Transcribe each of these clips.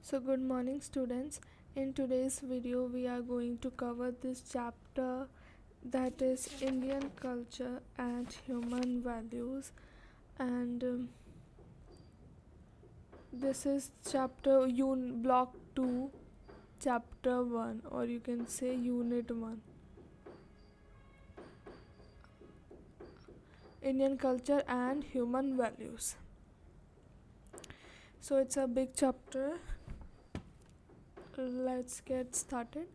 So good morning students. In today's video we are going to cover this chapter, that is Indian culture and human values, and this is block 2, chapter 1, or you can say unit 1, Indian culture and human values. So it's a big chapter. Let's get started.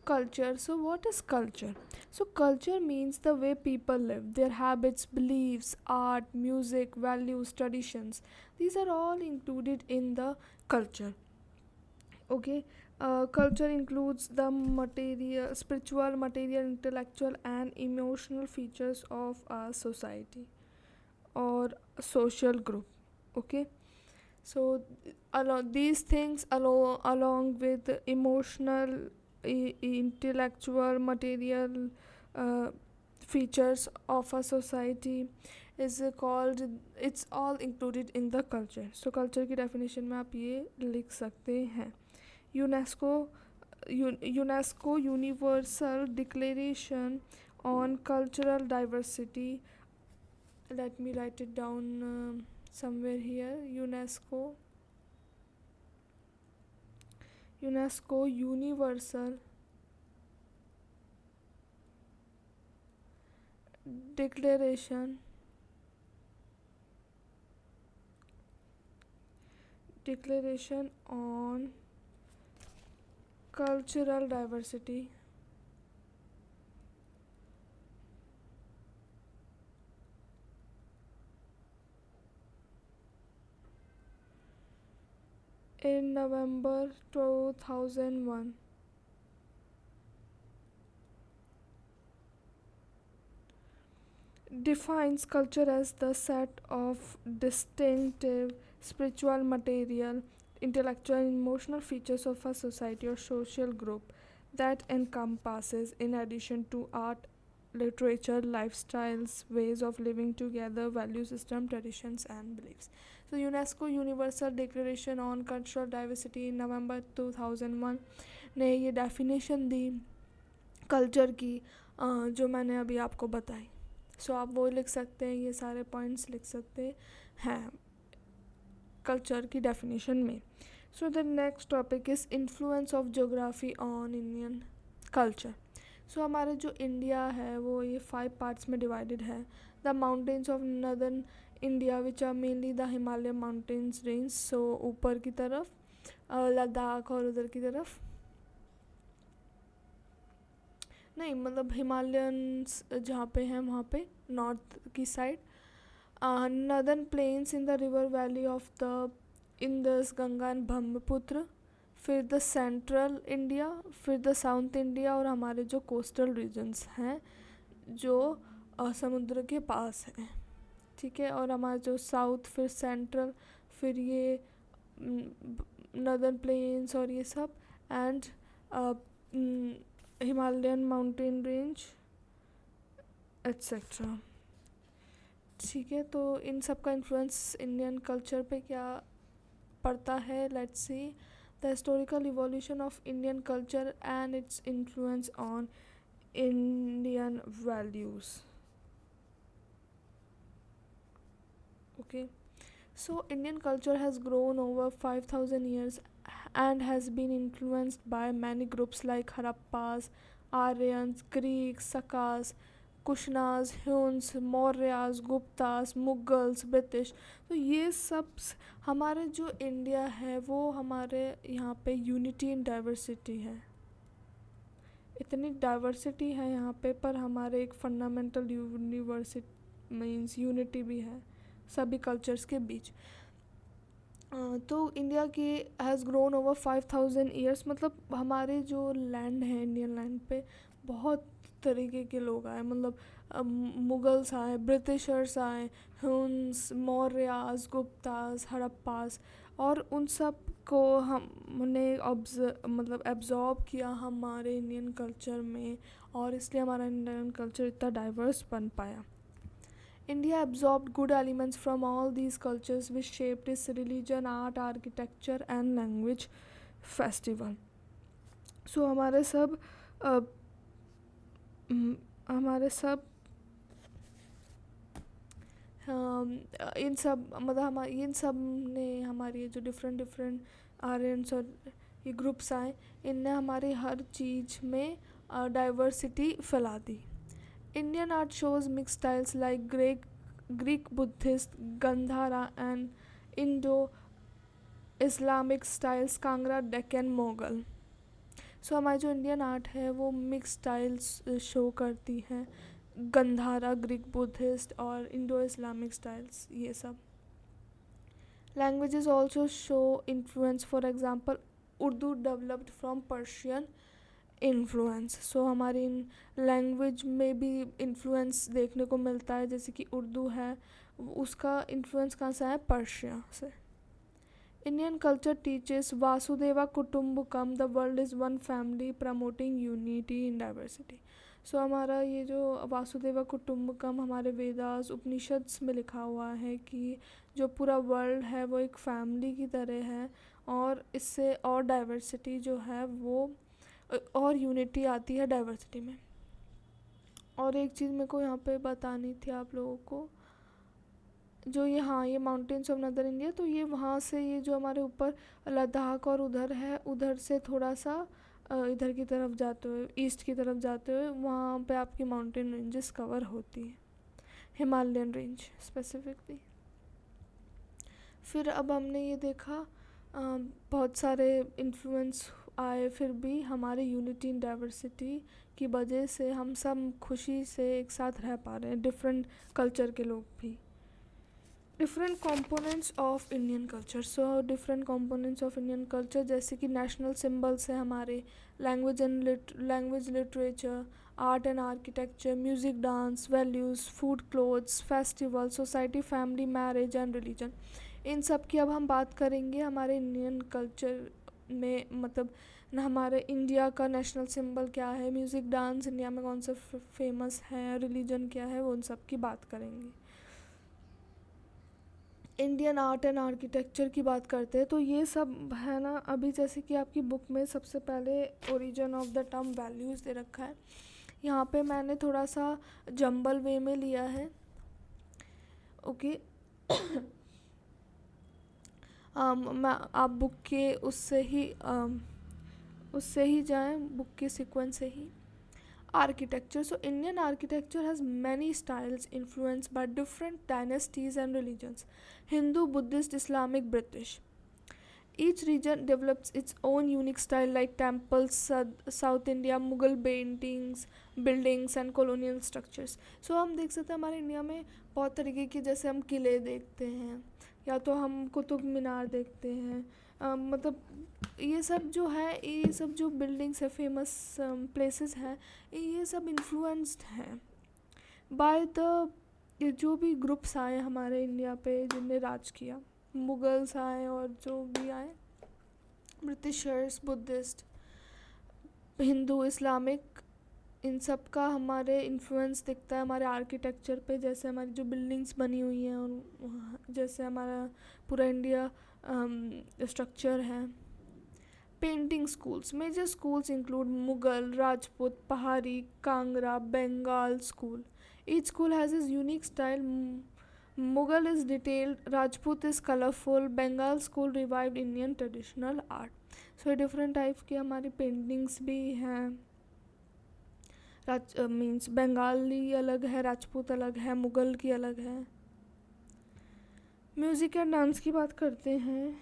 Culture. So what is culture? So culture means the way people live, their habits, beliefs, art, music, values, traditions. These are all included in the culture. Okay. Culture includes the material, spiritual, material, intellectual and emotional features of a society or social group. Okay. So these things along with emotional, intellectual, material uh, features of a society is called, it's all included in the culture. So culture की definition में आप ये लिख सकते हैं. UNESCO UNESCO universal declaration on cultural diversity. Let me write it down somewhere here. UNESCO Universal Declaration on cultural diversity in November 2001. Defines culture as the set of distinctive spiritual, material, intellectual and emotional features of a society or social group that encompasses, in addition to art, literature, lifestyles, ways of living together, value system, traditions and beliefs. So UNESCO Universal Declaration on Cultural Diversity in November 2001 ने ये definition the culture की, जो मैंने अभी आपको बताई. सो आप वो लिख सकते हैं, ये सारे पॉइंट्स लिख सकते हैं कल्चर की डेफिनेशन में. So the next topic is influence of geography on Indian culture. सो हमारे जो इंडिया है वो ये 5 पार्ट्स में डिवाइडेड है. The mountains of northern India which are mainly the Himalaya mountains range. So ऊपर की तरफ लद्दाख और उधर की तरफ नहीं, मतलब हिमालयंस जहाँ पे हैं वहाँ पे नॉर्थ की side. Northern plains in the river valley of the Indus, Ganga and Brahmaputra. फिर द सेंट्रल इंडिया, फिर द साउथ इंडिया और हमारे जो कोस्टल रीजन्स हैं जो समुद्र के पास हैं. ठीक है. और हमारा जो साउथ, फिर सेंट्रल, फिर ये नदर्न प्लेन्स और ये सब, and Himalayan mountain range etcetera. ठीक है. तो इन सब का इन्फ्लुएंस इंडियन कल्चर पे क्या पड़ता है. Let's see the historical evolution of Indian culture and its influence on Indian values. Okay. So Indian culture has grown over 5,000 years and has been influenced by many groups like Harappas, Aryans, Greeks, Sakas, Kushanas, Huns, Mauryas, Guptas, Mughals, British. तो ये सब हमारे जो India है वो हमारे यहाँ पे यूनिटी इन डाइवर्सिटी है. इतनी डाइवर्सिटी है यहाँ पे, पर हमारे एक फंडामेंटल यूनिवर्सिटी मीन्स यूनिटी भी है सभी कल्चर्स के बीच. तो इंडिया की हैज़ ग्रोन ओवर 5,000 ईयर्स. मतलब हमारे जो लैंड है, इंडियन लैंड पे बहुत तरीके के लोग आए. मतलब मुगल्स आए, ब्रिटिशर्स आए, ह्यून्स, मौर्यास, गुप्तास, हड़प्पास, और उन सब को हमने मतलब एब्जॉर्ब किया हमारे इंडियन कल्चर में, और इसलिए हमारा इंडियन कल्चर इतना डाइवर्स बन पाया. India absorbed good elements from all these cultures which shaped its religion, art, architecture and language festival. So हमारे सब अ, हमारे सब इन सब मतलब हमारे इन सब ने हमारी जो डिफरेंट डिफरेंट आर्यंस और ये ग्रुप्स आए, इनने हमारी हर चीज़ में डाइवर्सिटी फैला दी. Indian art shows mix styles like Greek Buddhist Gandhara and Indo Islamic styles Kangra Deccan Mogul. So हमारी जो इंडियन आर्ट है वो मिक्स स्टाइल्स शो करती है, गंधारा ग्रीक बुद्धिस्ट और इंडो इस्लामिक स्टाइल्स ये सब. Languages also show influence, for example Urdu developed from Persian influence. So हमारी इन लैंग्वेज में भी इन्फ्लुएंस देखने को मिलता है, जैसे कि उर्दू है उसका इन्फ्लुएंस कहाँ से है, पर्शिया से. Indian culture teaches Vasudeva Kutumbakam, the world is one family promoting unity in diversity. So हमारा ये जो वासुदेवा कुटुम्बकम हमारे वेदास उपनिषद्स में लिखा हुआ है कि जो पूरा वर्ल्ड है वो एक फैमिली की तरह है, और इससे और डाइवर्सिटी जो है वो और यूनिटी आती है डाइवर्सिटी में. और एक चीज़ मेरे को यहाँ पे बतानी थी आप लोगों को, जो ये हाँ ये माउंटेन्स ऑफ नदर इंडिया, तो ये वहाँ से ये जो हमारे ऊपर लद्दाख और उधर है, उधर से थोड़ा सा इधर की तरफ जाते हुए ईस्ट की तरफ जाते हुए वहाँ पे आपकी माउंटेन रेंजेस कवर होती है, हिमालयन रेंज स्पेसिफिकली. फिर अब हमने ये देखा बहुत सारे इन्फ्लुएंस आए, फिर भी हमारे यूनिटी इन डाइवर्सिटी की वजह से हम सब खुशी से एक साथ रह पा रहे हैं, डिफरेंट कल्चर के लोग भी. Different components of Indian culture. So different components of Indian culture जैसे कि नेशनल सिंबल्स है हमारे, language literature, art and architecture, music dance, values, food, clothes, festival, society, family, marriage and religion. इन सब की अब हम बात करेंगे हमारे इंडियन कल्चर में. मतलब हमारे इंडिया का नेशनल सिंबल क्या है, म्यूज़िक डांस इंडिया में कौन सा फेमस है, रिलीजन क्या है, वो उन सब की बात करेंगे. इंडियन आर्ट एंड आर्किटेक्चर की बात करते हैं तो ये सब है ना. अभी जैसे कि आपकी बुक में सबसे पहले origin of the term values दे रखा है, यहाँ पे मैंने थोड़ा सा जंबल वे में लिया है. ओके आप बुक के उससे ही जाएं, बुक के सीक्वेंस से ही. Architecture. So Indian architecture has many styles influenced by different dynasties and religions: Hindu, Buddhist, Islamic, British. Each region develops its own unique style, like temples, South India, Mughal paintings, buildings and colonial structures. So हम देख सकते हैं हमारे India में बहुत तरीके के, जैसे हम किले देखते हैं या तो हम कुतुब मीनार देखते हैं. मतलब ये सब जो है, ये सब जो बिल्डिंग्स है, फेमस प्लेसेस हैं, ये सब इन्फ्लुएंस्ड हैं बाय द जो भी ग्रुप्स आए हमारे इंडिया पे जिनने राज किया. मुगल्स आए और जो भी आए, ब्रिटिशर्स, बुद्धिस्ट, हिंदू, इस्लामिक, इन सब का हमारे इन्फ्लुएंस दिखता है हमारे आर्किटेक्चर पे. जैसे हमारी जो बिल्डिंग्स बनी हुई हैं और जैसे हमारा पूरा इंडिया स्ट्रक्चर है. Painting schools. Major schools include Mughal, Rajput, Pahari, Kangra, Bengal school. Each school has its unique style. Mughal is detailed, Rajput is colourful, Bengal school revived Indian traditional art. So different type की हमारी पेंटिंग्स भी हैं. मीन्स बंगाली अलग है, राजपूत अलग है, मुगल की अलग है. म्यूज़िक एंड डांस की बात करते हैं.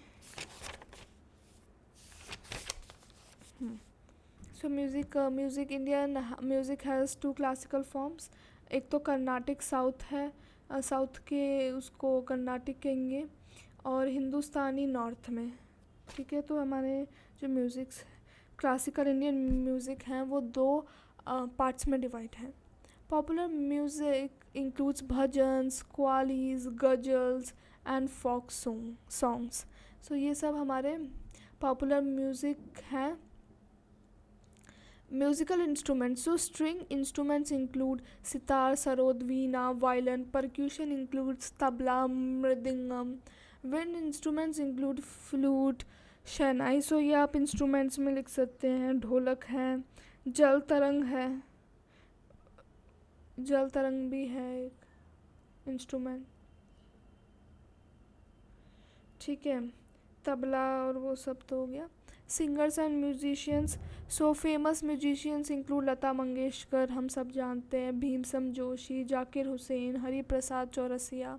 So music Indian music has two classical forms. एक तो कर्नाटिक साउथ है, साउथ के उसको कर्नाटिक कहेंगे, और हिंदुस्तानी नॉर्थ में. ठीक है, तो हमारे जो म्यूज़िक्स क्लासिकल इंडियन म्यूज़िक हैं वो दो पार्ट्स में डिवाइड हैं. Popular music includes bhajans, qawwalis, ghazals and folk songs. So ये सब हमारे पॉपुलर म्यूज़िक हैं. Musical instruments. So string instruments include sitar, sarod, veena, violin. Percussion includes tabla, mridangam. Wind instruments include flute, शहनाई. सो ये आप इंस्ट्रूमेंट्स में लिख सकते हैं. ढोलक है, जल तरंग है, जल तरंग भी है एक इंस्ट्रूमेंट. ठीक है, तबला और वो सब तो हो गया. Singers and musicians. So famous musicians include Lata Mangeshkar, हम सब जानते हैं, Bhimsen Joshi, Zakir Hussain, Hari Prasad Chaurasia.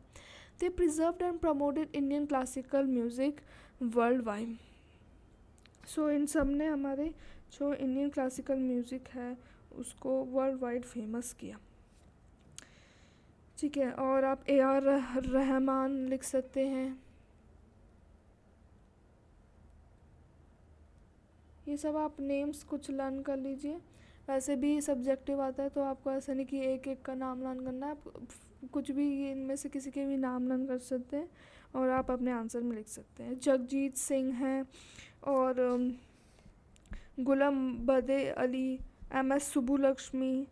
They preserved and promoted Indian classical music worldwide. So इन सब ने हमारे जो इंडियन क्लासिकल म्यूज़िक है उसको वर्ल्ड वाइड फेमस किया. ठीक है, और आप ए आर रहमान लिख सकते हैं. ये सब आप नेम्स कुछ लर्न कर लीजिए. वैसे भी सब्जेक्टिव आता है तो आपको ऐसा नहीं कि एक एक का नाम लर्न करना है. आप कुछ भी इनमें से किसी के भी नाम लर्न कर सकते हैं और आप अपने आंसर में लिख सकते हैं. जगजीत सिंह हैं और गुलाम बदे अली, एम एस सुब्बुलक्ष्मी,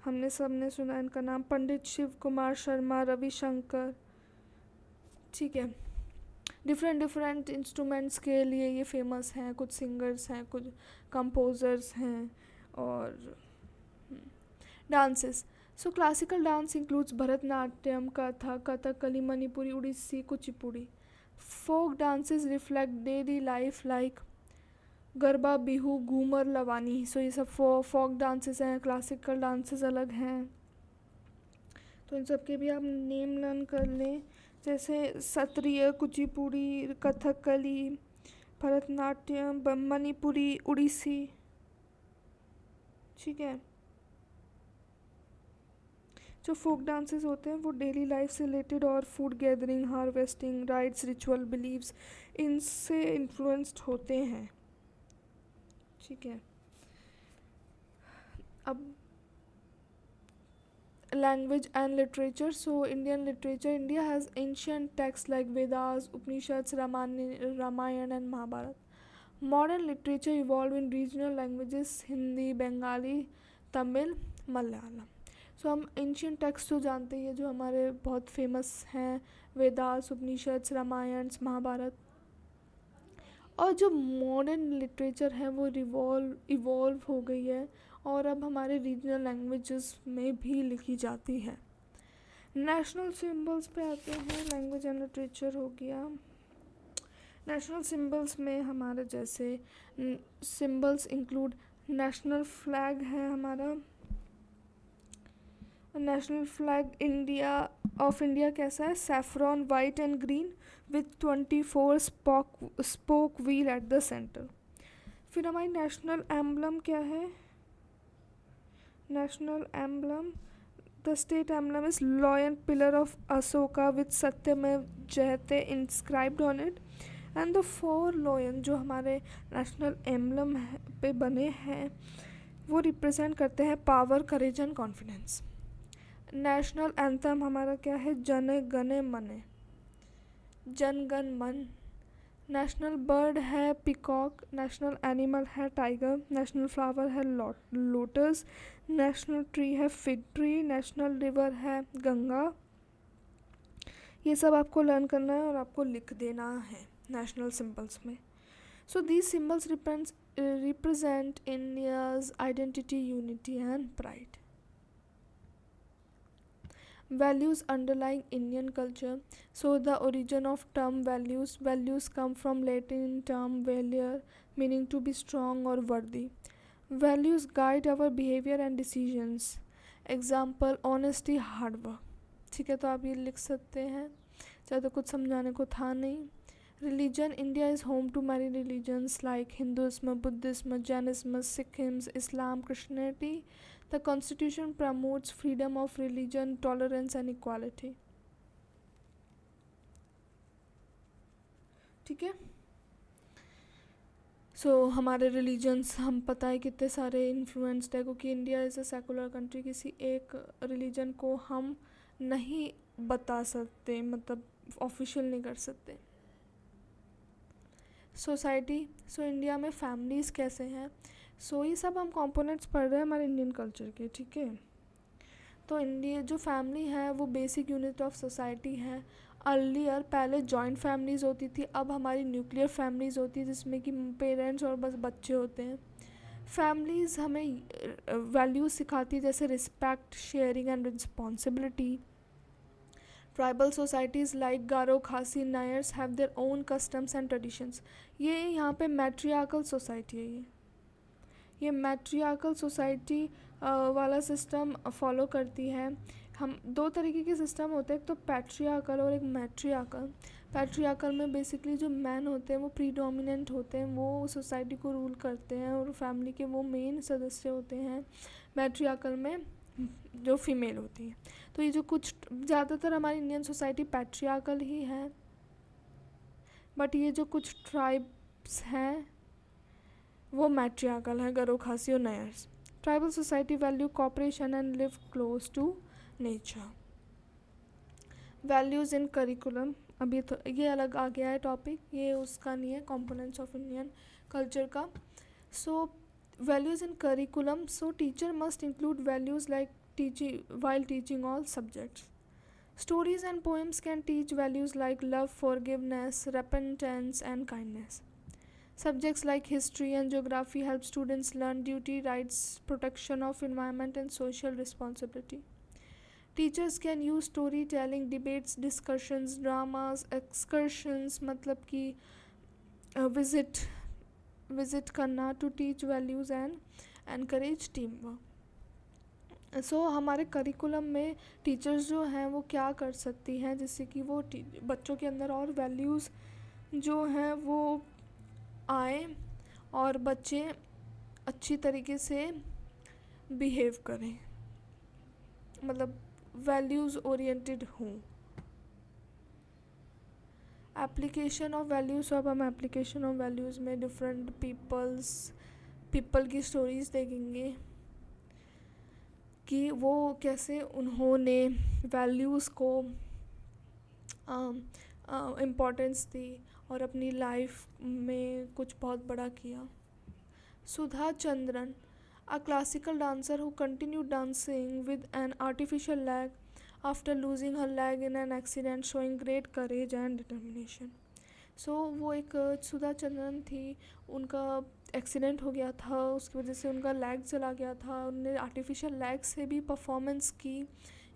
हमने सब ने सुना इनका नाम. पंडित शिव कुमार शर्मा, रविशंकर. ठीक है, डिफरेंट इंस्ट्रूमेंट्स के लिए ये फेमस हैं. कुछ सिंगर्स हैं, कुछ कंपोजर्स हैं. और dances. So classical dance includes Bharatanatyam, Kathak, Kathakali, Manipuri, Odissi, Kuchipudi. Folk dances reflect daily life like Garba, Bihu, Ghoomar, Lavani. So ये सब फोक डांसेस हैं. क्लासिकल डांसेस अलग हैं, तो इन सब के भी आप नेम लर्न कर लें. जैसे सत्रिय, कुचिपुड़ी, कथकली, भरतनाट्यम, मणिपुरी, उड़ीसी. ठीक है, जो फोक डांसेस होते हैं वो डेली लाइफ से रिलेटेड और food gathering, harvesting, rites, ritual, believes, इनसे इन्फ्लुएंस्ड होते हैं. ठीक है, अब language and literature. So Indian literature, India has ancient texts like Vedas, Upanishads, Ramayana and Mahabharata. Modern literature evolved in regional languages Hindi, Bengali, Tamil, Malayalam. So हम ancient texts तो जानते ही हैं जो हमारे बहुत फेमस हैं, वेदास, उपनिषद, रामायण, महाभारत. और जो मॉडर्न लिटरेचर है वो इवॉल्व हो गई है और अब हमारे रीजनल लैंग्वेजेस में भी लिखी जाती है. नेशनल सिंबल्स पे आते हैं. लैंग्वेज एंड लिटरेचर हो गया. नेशनल सिंबल्स में हमारे जैसे सिंबल्स इंक्लूड नेशनल फ्लैग है हमारा. नेशनल फ्लैग ऑफ इंडिया कैसा है? Saffron, white and green with 24 spoke wheel at the centre. फिर हमारी नेशनल एम्बलम क्या है? National emblem, the state emblem is lion pillar of Asoka with Satyamev Jayate inscribed on it. And the 4 lion जो हमारे national emblem पे बने हैं वो रिप्रेजेंट करते हैं power, courage and confidence. National anthem हमारा क्या है? जन गण मन, जन गण मन. नेशनल बर्ड है पिकॉक. नेशनल एनिमल है टाइगर. नेशनल फ्लावर है लोटस. नेशनल ट्री है फिग ट्री. नेशनल रिवर है गंगा. ये सब आपको लर्न करना है और आपको लिख देना है नेशनल सिंबल्स में. So these symbols represent India's identity, unity and pride. Values underlying Indian culture. So the origin of term values come from Latin term valere, meaning to be strong or worthy. Values guide our behavior and decisions. Example, honesty, hard work. ठीक है, तो आप ये लिख सकते हैं. ज़्यादा कुछ समझाने को था नहीं. Religion, India is home to many religions like Hinduism, Buddhism, Jainism, Sikhism, Islam, Christianity. The Constitution promotes freedom of religion, tolerance and equality. ठीक है, सो हमारे रिलीजन्स हम पता है कितने सारे इन्फ्लुएंस्ड है क्योंकि India is a secular country. किसी एक रिलीजन को हम नहीं बता सकते, मतलब ऑफिशियल नहीं कर सकते. सोसाइटी. सो इंडिया में फैमिलीज़ कैसे हैं? सो ये सब हम कंपोनेंट्स पढ़ रहे हैं हमारे इंडियन कल्चर के, ठीक है। तो इंडिया जो फैमिली है वो बेसिक यूनिट ऑफ सोसाइटी है। अर्लियर पहले जॉइंट फैमिलीज़ होती थी, अब हमारी न्यूक्लियर फैमिलीज़ होती है जिसमें कि पेरेंट्स और बस बच्चे होते हैं। फैमिलीज़ हमें वैल्यूज़ सिखाती है जैसे respect, sharing and responsibility. Tribal societies like Garo, Khasi, Nairs have their own customs and traditions. ये यहाँ पे मैट्रियार्कल सोसाइटी है। ये मैट्रियार्कल सोसाइटी वाला सिस्टम फॉलो करती है। हम दो तरीके के सिस्टम होते हैं, एक तो पैट्रियार्कल और एक मैट्रियार्कल। पैट्रियार्कल में बेसिकली जो मैन होते हैं वो प्रीडोमिनेंट होते हैं, वो सोसाइटी को रूल करते हैं और फैमिली के वो मेन सदस्य होते हैं। मैट्रियार्कल में जो फीमेल होती है। तो ये जो कुछ ज़्यादातर हमारी इंडियन सोसाइटी पैट्रियार्कल ही है, बट ये जो कुछ ट्राइब्स हैं वो मैट्रियार्कल है, गरो, खासी और Nairs. Tribal society value cooperation and live close to nature. Values in curriculum, अभी तो ये अलग आ गया है टॉपिक, ये उसका नहीं है, कंपोनेंट्स ऑफ इंडियन कल्चर का। So values in curriculum, so teacher must include values like teaching while teaching all subjects. Stories and poems can teach values like love, forgiveness, repentance, and kindness. Subjects like history and geography help students learn duty, rights, protection of environment, and social responsibility. Teachers can use storytelling, debates, discussions, dramas, excursions, मतलब कि visit करना to teach values and encourage teamwork. सो हमारे curriculum में teachers जो हैं वो क्या कर सकती हैं जिससे कि वो बच्चों के अंदर और वैल्यूज़ जो हैं वो आए और बच्चे अच्छी तरीके से बिहेव करें, मतलब वैल्यूज़ ओरिएंटेड हों। एप्लीकेशन ऑफ वैल्यूज़, अब हम एप्लीकेशन ऑफ वैल्यूज़ में डिफरेंट पीपल की स्टोरीज़ देखेंगे कि वो कैसे उन्होंने वैल्यूज़ को इम्पोर्टेंस दी और अपनी लाइफ में कुछ बहुत बड़ा किया। Sudha Chandran, a classical dancer who continued dancing with an artificial leg after losing her leg in an accident, showing great courage and determination. वो एक सुधा चंद्रन थी, उनका एक्सीडेंट हो गया था, उसकी वजह से उनका लेग चला गया था, उन्होंने आर्टिफिशियल लेग से भी परफॉर्मेंस की।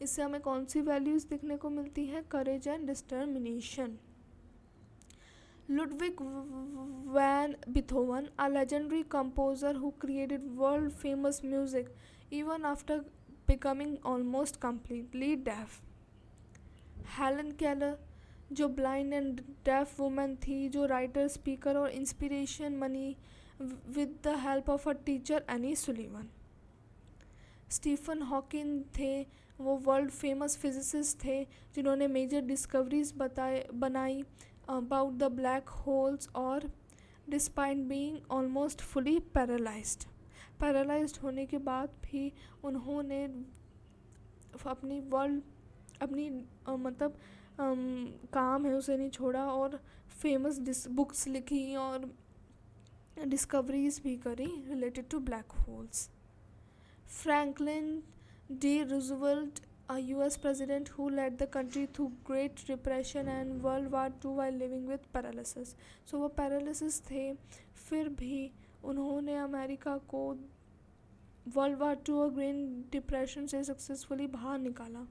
इससे हमें कौन सी वैल्यूज़ देखने को मिलती है? Courage and determination. Ludwig van Beethoven, a legendary composer who created world famous music even after becoming almost completely deaf. Helen Keller, जो ब्लाइंड एंड डेफ वुमेन थी, जो राइटर, स्पीकर और इंस्पिरेशन बनी with the help of a teacher Annie Sullivan. Stephen Hawking थे, वो world famous physicist थे जिन्होंने major discoveries बनाई अबाउट द ब्लैक होल्स और despite being almost fully paralysed होने के बाद भी उन्होंने अपनी मतलब काम है उसे नहीं छोड़ा और फेमस बुक्स लिखी और डिस्कवरीज भी करी related to black holes. Franklin D Roosevelt, a US president who led the country through Great Depression and World War II while living with paralysis. वो पैरालिसिस थे, फिर भी उन्होंने अमेरिका को वर्ल्ड वार 2 और ग्रेट डिप्रेशन से successfully बाहर निकाला.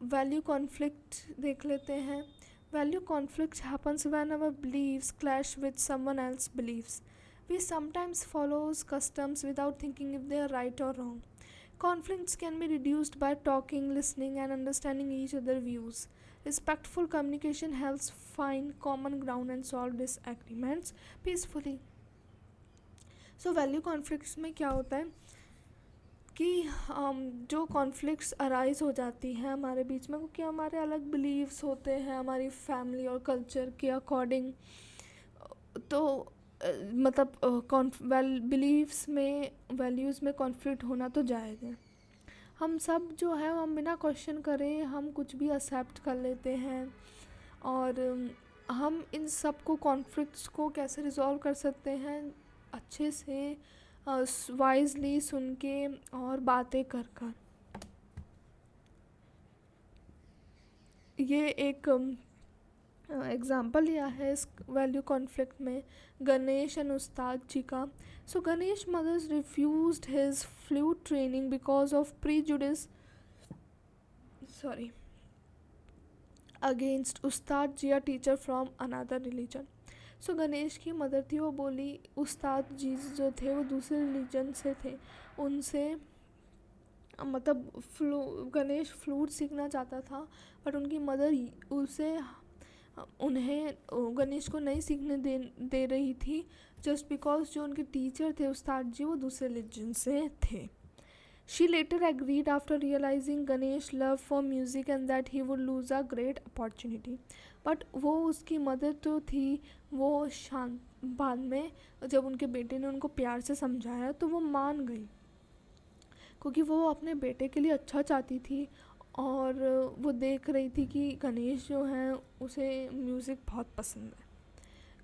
वैल्यू कॉन्फ्लिक्ट देख लेते हैं. Value conflict happens when our beliefs clash with someone else's beliefs. We sometimes follow customs without thinking if they are right or wrong. Conflicts can be reduced by talking, listening, and understanding each other's views. Respectful communication helps find common ground and solve disagreements peacefully. Value conflicts में क्या होता है कि जो conflicts arise हो जाती हैं हमारे बीच में, क्योंकि हमारे अलग बिलीव्स होते हैं हमारी फैमिली और कल्चर के अकॉर्डिंग. तो मतलब बिलीव्स में, वैल्यूज़ में कॉन्फ्लिक्ट होना तो जायज़ है. हम सब जो है हम बिना क्वेश्चन करे हम कुछ भी एक्सेप्ट कर लेते हैं, और हम इन सब को कॉन्फ्लिक्ट्स को कैसे रिजॉल्व कर सकते हैं अच्छे से वाइजली सुन के और बातें कर कर। ये एक एग्जाम्पल लिया है इस वैल्यू कॉन्फ्लिक्ट में गणेश एंड उस्ताद जी का। So Ganesh mother's refused his flute training because of prejudice against Ustad ji a teacher from another religion. So Ganesh की मदर थी, वो बोली उस्ताद जी जो थे वो दूसरे रिलीजन से थे, उनसे मतलब गणेश फ्लूट सीखना चाहता था, बट उनकी मदर उसे उन्हें गणेश को नहीं सीखने दे रही थी, जस्ट बिकॉज जो उनके टीचर थे उस्ताद जी वो दूसरे रिलीजन से थे। She later agreed after realizing Ganesh's love for music and that he would lose a great opportunity. But वो उसकी मदर तो थी, वो शांत बाद में जब उनके बेटे ने उनको प्यार से समझाया तो वो मान गई, क्योंकि वो अपने बेटे के लिए अच्छा चाहती थी और वो देख रही थी कि गणेश जो हैं उसे म्यूज़िक बहुत पसंद है।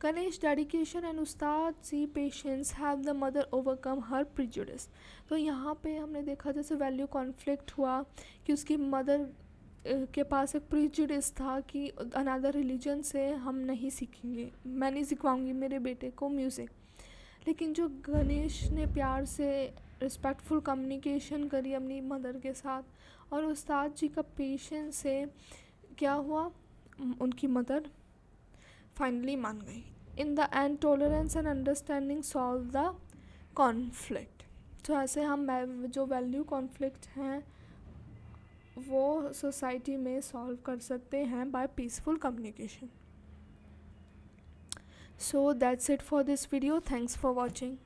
Ganesh's dedication and उस्ताद सी patience have the mother overcome her prejudice. तो यहाँ पे हमने देखा जैसे वैल्यू कॉन्फ्लिक्ट हुआ कि उसकी मदर के पास एक प्रिजुडिस था कि अनदर रिलीजन से हम नहीं सीखेंगे, मैं नहीं सिखवाऊंगी मेरे बेटे को म्यूज़िक। लेकिन जो गणेश ने प्यार से रिस्पेक्टफुल कम्युनिकेशन करी अपनी मदर के साथ और उस्ताद जी का पेशेंस से क्या हुआ, उनकी मदर फाइनली मान गई। In the end tolerance and understanding solve the conflict. तो ऐसे हम जो वैल्यू कॉन्फ्लिक्ट हैं वो सोसाइटी में सॉल्व कर सकते हैं by peaceful communication. So that's it for this video, thanks for watching.